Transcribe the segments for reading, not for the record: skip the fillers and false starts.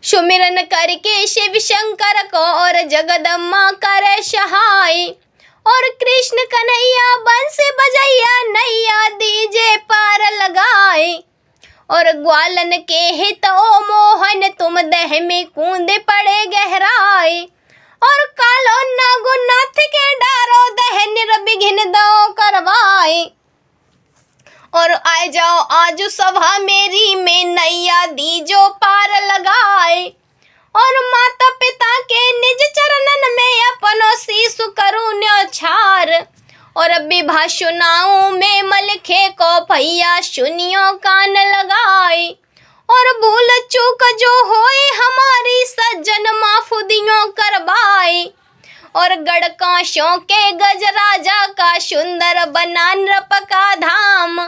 सुमिरन करके शिव शंकर को और जगदम्मा करे सहाय। और कृष्ण कन्हैया बंसी बजैया नैया दीजे पार लगाए। और ग्वालन के हित ओ मोहन तुम देह में कूद पड़े गहराए। और कालो नागुनाथ के डारो दह निर्विघ्न दो करवाए। और आए जाओ आज सभा मेरी में नैया दीजो पार लगाए। और माता पिता के निज चरणन में अपनो शीश करूं न्योछार। और विभा सुनाऊं में मलखे को भैया सुनियो कान लगाए। और भूल चूक जो होए हमारी सज्जन माफ दियो करवाए। और गढ़काशों के गजराजा का सुंदर बना नृप का धाम।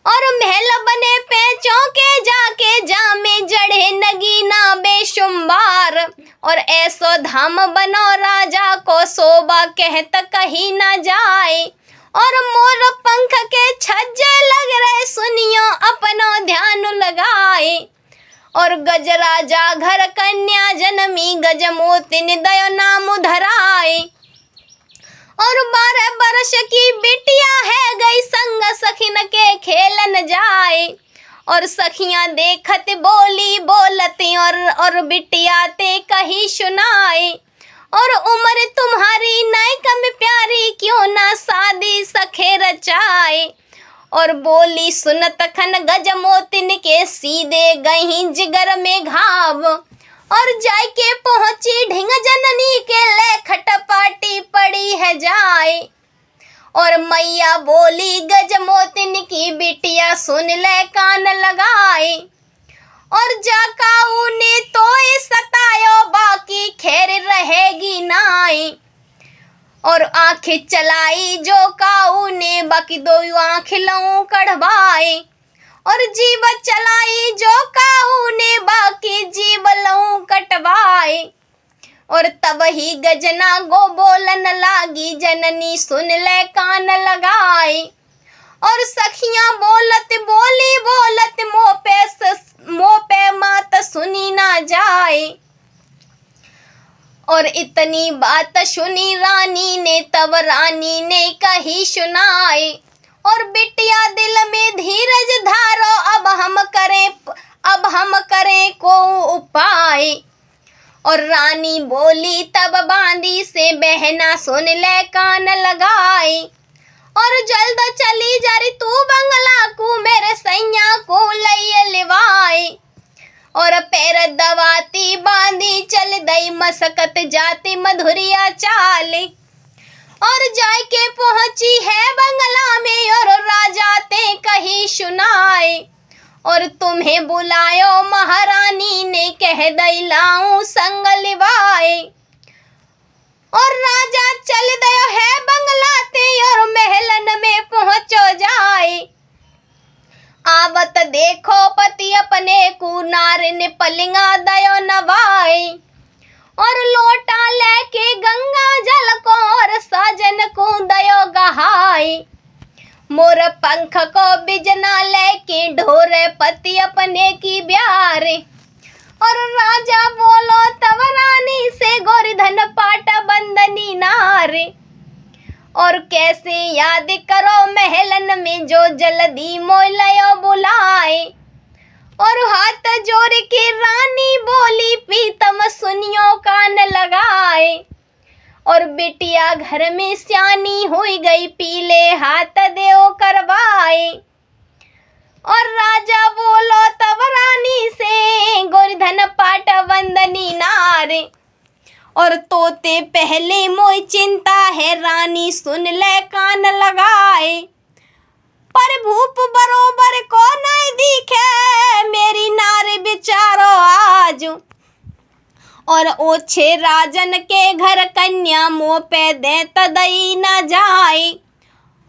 और महल बने पैचों के जाके जामे जड़े नगीना बेशुमार। और ऐसो धाम बनो राजा को शोभा कहत कहीं ना जाए। और मोर पंख के छज्जे लग रहे सुनियो अपनो ध्यान लगाए। और गजराजा घर कन्या जन्मी गजमोतिन दयो नाम धराए। और 12 बरस की बिटिया है गई संग सखिन के खेलन जाए। और सखियां देखत बोली बोलती और बिटिया ते कही सुनाए। और उम्र तुम्हारी नाई कम प्यारी क्यों ना शादी सखे रचाए। और बोली सुनत खन गजमोतिन के सीधे गही जिगर में घाव। और जाके पहुंची ढिंग जननी के ले खटपाटी पड़ी है जाए। और मैया बोली गजमोतिन की बिटिया सुन ले कान लगाए। और जाकाऊ ने तो सतायो बाकी खैर रहेगी नाई। और आंखें चलाई जो काऊ ने बाकी दो आंख लऊ कढ़वाए। और जीव चलाई जो काऊ ने बाकी जीव लऊ कटवाए। और तब ही गजना गो बोलन लागी जननी सुन ले कान लगाए। और सखियां बोलत बोली बोलत मोह पे मात सुनी ना जाए। और इतनी बात सुनी रानी ने तब रानी ने कही सुनाए। और बिटिया दिल में धीरज धारो अब हम करें को उपाय। और रानी बोली तब बांदी से बहना सुन ले कान लगाए। और जल्द चली जा री तू बंगला को मेरे सैया को लइए लिवाए। और पैर दवाती बांधी चल दई मसकत जाती मधुरिया चाल। और जाके पहुंची है बंगला में और राजा ते कही सुनाए। और तुम्हें बुलायो महारानी ने कह दई लाऊं संग लिवाए। और राजा चल दयो है बंगला ते और महलन में पहुंचो जाए। आवत देखो पति अपने को नार ने पलिंगा दयो नवाए। और लोटा लेके गंगा जल को और साजन को दयो गहाए। मोर पंख को बिजना लेके ढोरे पति अपने की ब्यारे। और राजा बोलो तब रानी से गोरीधन पाट बंदनी नारे। और कैसे याद करो महलन में जो जल्दी मोलयो बुलाए। और हाथ जोड़ के रानी बोली पीतम सुनियो कान लगाए। और बिटिया घर में सियानी हुई गई पीले हाथ देओ करवाए। और राजा बोलो तब रानी से गोरीधन पाट वंदनी नारे। और तोते पहले मोई चिंता है रानी सुन ले कान लगाए। पर भूप बरोबर को नहीं दिखे मेरी नारी बिचारो आज। और ओछे राजन के घर कन्या मुँह पे दे तदई न जाए।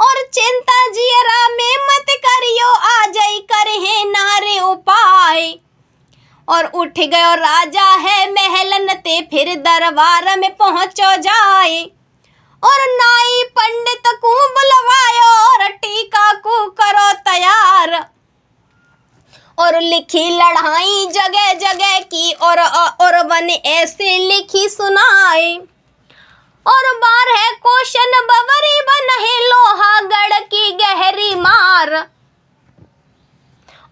और चिंता जियरा में मत करियो आ जाई करे नारे उपाय। और उठ गयो राजा है महलन ते फिर दरबार में पहुंचो जाए। और नाई पंडित को बुलवायो और टीका को करो तैयार। और लिखी लड़ाई जगह जगह की, और बन ऐसे लिखी सुनाए। और 12 क्वेश्चन बवरी बने लोहागढ़ की गहरी मार।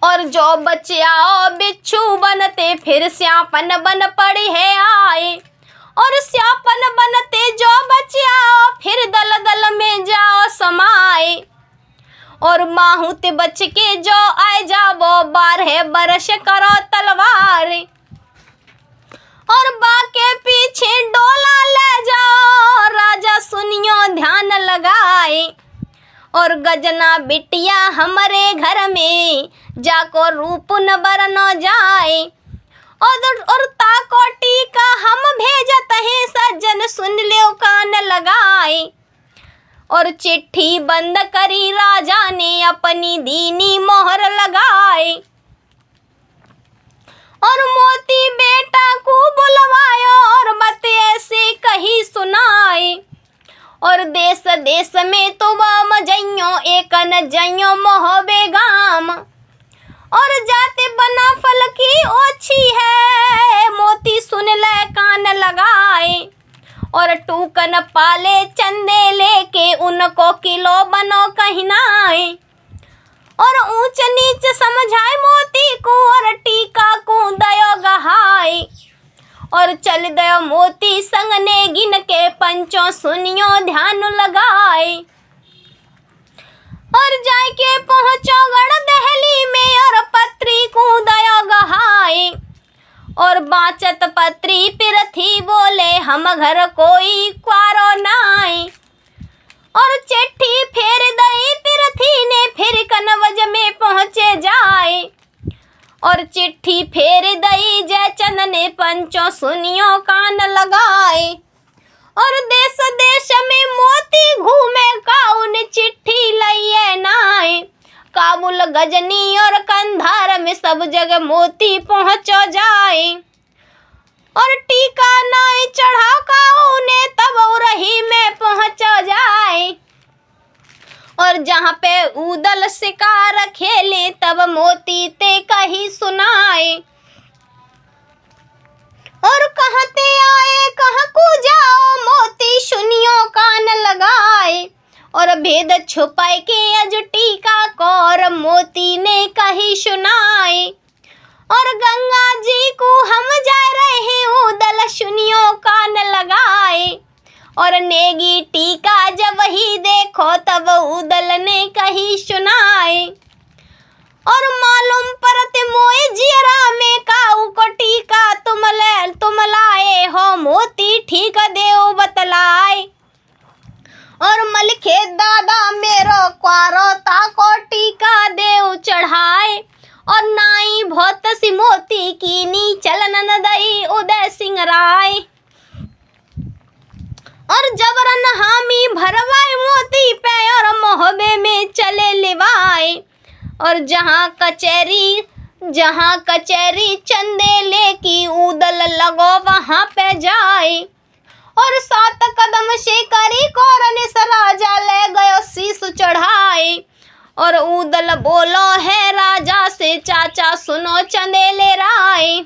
और जो बचिया बिच्छू बनते फिर स्यापन बन पड़ी है आए। और स्यापन बनते जो बचिया फिर दल दल में जाओ समाए। और माहूत बच के जो आए जाओ 12 बरस करो तलवार। और बाके पीछे डोला ले जाओ राजा सुनियो ध्यान लगाए। और गजना बिटिया हमारे घर में जाको रूप न बरनो जाए। और ताको टीका हम भेजत हैं सज्जन सुन लो कान लगाए। और चिट्ठी बंद करी राजा ने अपनी दीनी मोहर लगाए। और मोती बेटा को बुलवायो और बात ऐसे कही सुनाए। और देश देश में तो बाम जइयो एक न जइयो मोह बेगाम। और जाते बना फल की ओछी है मोती सुन ले कान लगाए। और टूकन पाले चंदे लेके उनको किलो बनो कहनाए। और ऊंच नीच समझाए मोती को और टीका को दयो गहाए। और चल दयो मोती संग ने गिन के पंचों सुनियो ध्यान लगाए। और जाके पहुंचो गढ़ दहली में और पत्री को दयो गहाए। और बाचत पत्री पिरथी बोले हम घर कोई क्वारो नाई। और चिट्ठी फेर दई पिरथी ने फिर कनवज में पहुंचे जाए। और चिट्ठी फेर दई जयचंद ने पंचों सुनियो कान लगाए। और देश देश में मोती घूमे काउन चिट्ठी लइए नाए। काबुल गजनी और कंधार में सब जगह मोती पहुंचो जाए। और टीका नाई चढ़ाओ काउने तब रही में पहुंचो जाए। और जहाँ पे उदल शिकार खेले तब मोती ते कही सुनाए। और कहते आए कहाँ को जाओ मोती सुनियो कान लगाए। और भेद छुपाए के अज टीका को और मोती ने कही सुनाए। और गंगा जी को हम जा रहे उदल सुनियो कान लगाए। और नेगी टीका जब ही देखो तब उदल ने कही सुनाए। और मालूम परत मोए जियरा में काऊ को टीका तुम लाए हो मोती ठीक देव बतलाए। और मलिखे दादा मेरो क्वारो ताको टीका देव चढ़ाए। और नाई बहुत सी मोती की नी चलन न दई उदय सिंह राय। और जबरन हामी भरवाए मोती पे और मोहबे में चले लिवाए। और जहाँ कचहरी चंदेले की उदल लगो वहाँ पे जाए। और 7 कदम से करी कोरन राजा ले गयो शीश चढ़ाए। और उदल बोलो है राजा से चाचा सुनो चंदेले राय।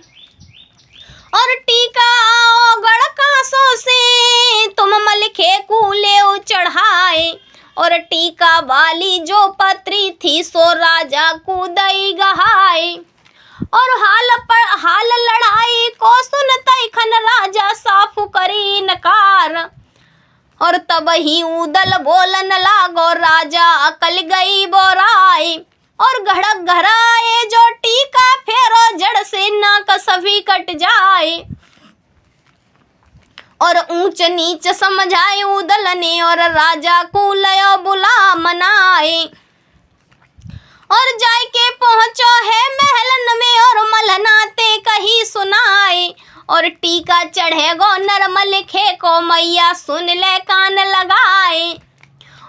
और टीका आओ गढ़ कांसों से तुम मलिखे कूले चढ़ाए। और टीका वाली जो पत्री थी सो राजा को दई गहाए। और हाल लड़ाई को सुनते खन राजा साफ करी नकार। और तब ही उदल बोलन लागो राजा अकल गई बोराई। और घड़क घराए जो टीका फेरो जड़ से नाक सभी कट जाए। और ऊंच नीच समझाए उदल ने और राजा को लयो बुला मनाए। और जाके पहुंचो है महलन में और मलनाते कही सुनाए। और टीका चढ़े गो नरमल खे को मैया सुन ले कान लगाए।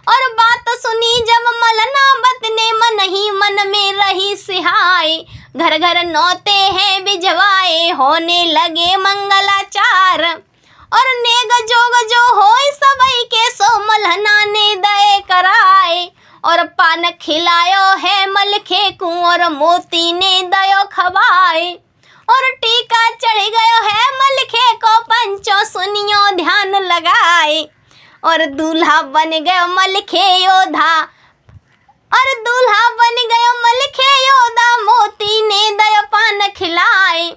और बात सुनी जब मलना बत ने मन ही मन में रही सिहाए। घर घर नौते हैं बिजवाए होने लगे मंगलाचार। और नेग जोग जो होय सबई के सो मलहना ने दए कराए। और पान खिलायो है मलखे को और मोती ने दयो खवाए। और टीका चढ़ गयो है मलखे को पंचो सुनियो ध्यान लगाए। और दूल्हा बन गयो मलखे योद्धा, और दूल्हा बन गयो मलखे योद्धा, मोती ने दयो पान खिलाए।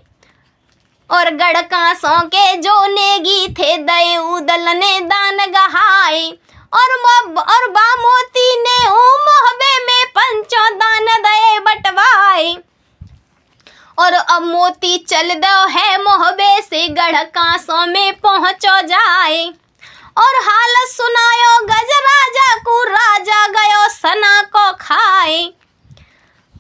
और गढ़ कांसों के जो नेगी थे दये उदल ने दान गहाए। और बा मोती ने मोहबे में पंचों दान दये बटवाए। और अब मोती चल दो है मोहबे से गढ़ कांसों में पहुँचो जाए। और हाल सुनायो गज राजा को, राजा गयो सना को खाए।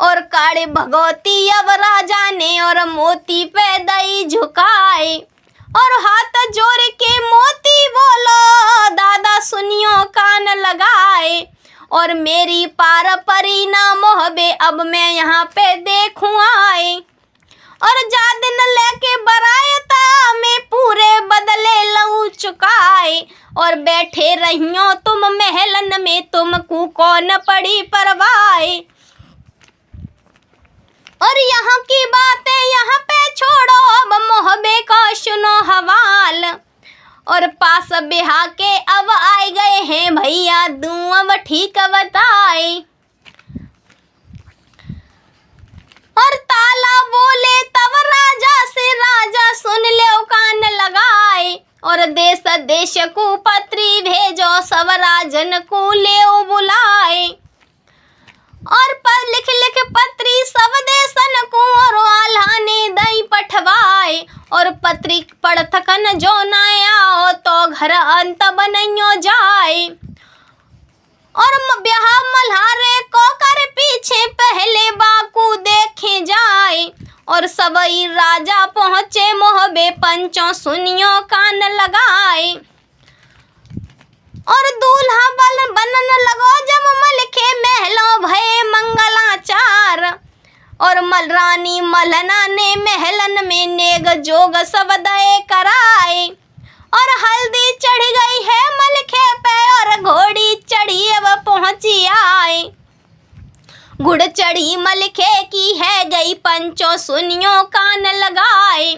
और काड़े भगवती अब राजा ने और मोती पे दई झुकाए। और हाथ जोड़ के मोती बोलो दादा सुनियो कान लगाए। और मेरी पार परी ना मोहबे अब मैं यहाँ पे देखूं आए। और जा दिन लेके बरायता में पूरे बदले लऊ चुकाए। और बैठे रहियो तुम महलन में तुमको कौन पड़ी परवाए। और यहाँ की बातें यहाँ पे छोड़ो अब मोहबे को सुनो हवाल। और पास बिहा के अब आए गए हैं भैया दूं अब ठीक बताए। और ताला बोले तब राजा से, राजा सुन ले कान लगाए। और देश देश को पत्री भेजो सब राजन को ले बुलाए। और पर लिख लिख पत्री सब देशन को और आल्हाने दई पठवाए। और पत्री पढ़थकन जो न आओ तो घर अंत बनइयो जाए। और ब्याह मल्हारे को कर पीछे पहले बाकू देखे जाए। और सबई राजा पहुँचे मोहबे पंचों सुनियो कान लगाए। और दूल्हा बनन लगो जब मलखे महलों भये मंगलाचार। और रानी मलना ने महलन में नेग जोग सब दये कराए। और हल्दी चढ़ गई है मलखे पे और घोड़ी चढ़ी अब पहुंची आए। गुड़ चढ़ी मलखे की है गई पंचो सुनियो कान लगाए।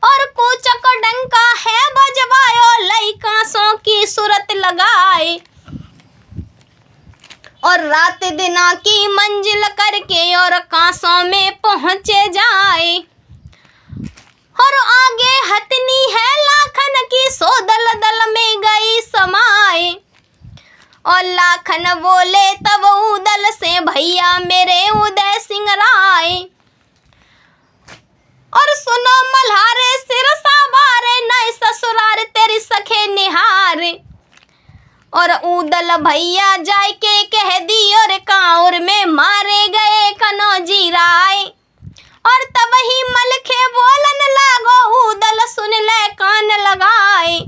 और कूचक डंका है बजवायो लई कांसों की सूरत लगाए। और रात दिना की मंजिल करके और कांसों में पहुँचे जाए। और आगे हथनी है लाखन की सो दल दल में गई समाए। और लाखन बोले तब उदल से भैया मेरे उदय सिंह राय। और सुनो मल्हारे सिर सावारे नए ससुरार तेरी सखे निहारे। और उदल भैया जाय के कह दी और कांवर में मारे गए कनौजी राय। और तब ही मलखे बोलन लागो उदल सुन ले कान लगाए।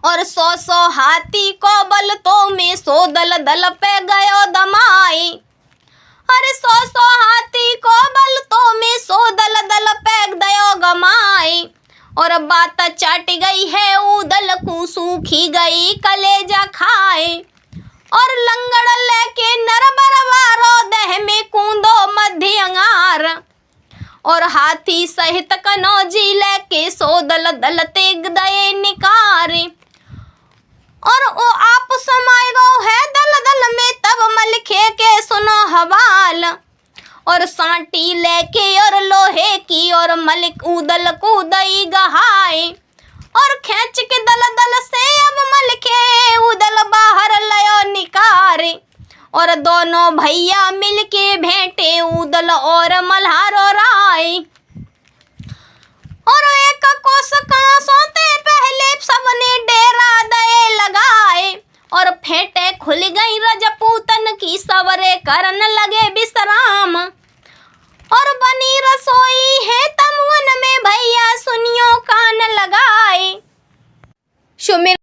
और 100 हाथी को बल तो में 100 दल दल पे गयो दमाए। अरे 100 हाथी को बल तो में 100 दल दल पे गयो गमाए। और बात चाट गई है उदल को सूखी गई कलेजा खाए। और लंगड़ लेके नर बरवारो दह में कूदो मध्य अंगार। और हाथी सहित कनौजी लेके 100 दल दल तेग दये निकारे। और ओ आप समाय गो है दल दल में तब मलखे के सुनो हवाल। और सांटी लेके और लोहे की और मलिक उदल को दई गहाए। और खींच के दल दल से अब मलखे उदल बाहर लयो निकारे। और दोनों भैया मिलके भेंटे उदल और मल्हारो राय। और एक कोस कांसों ते पहले सबने डेरा दये लगाए। और फेंटे खुल गई रजपूतन की सवरे करन लगे विश्राम। और बनी रसोई है तमुन में भैया सुनियो कान लगाए।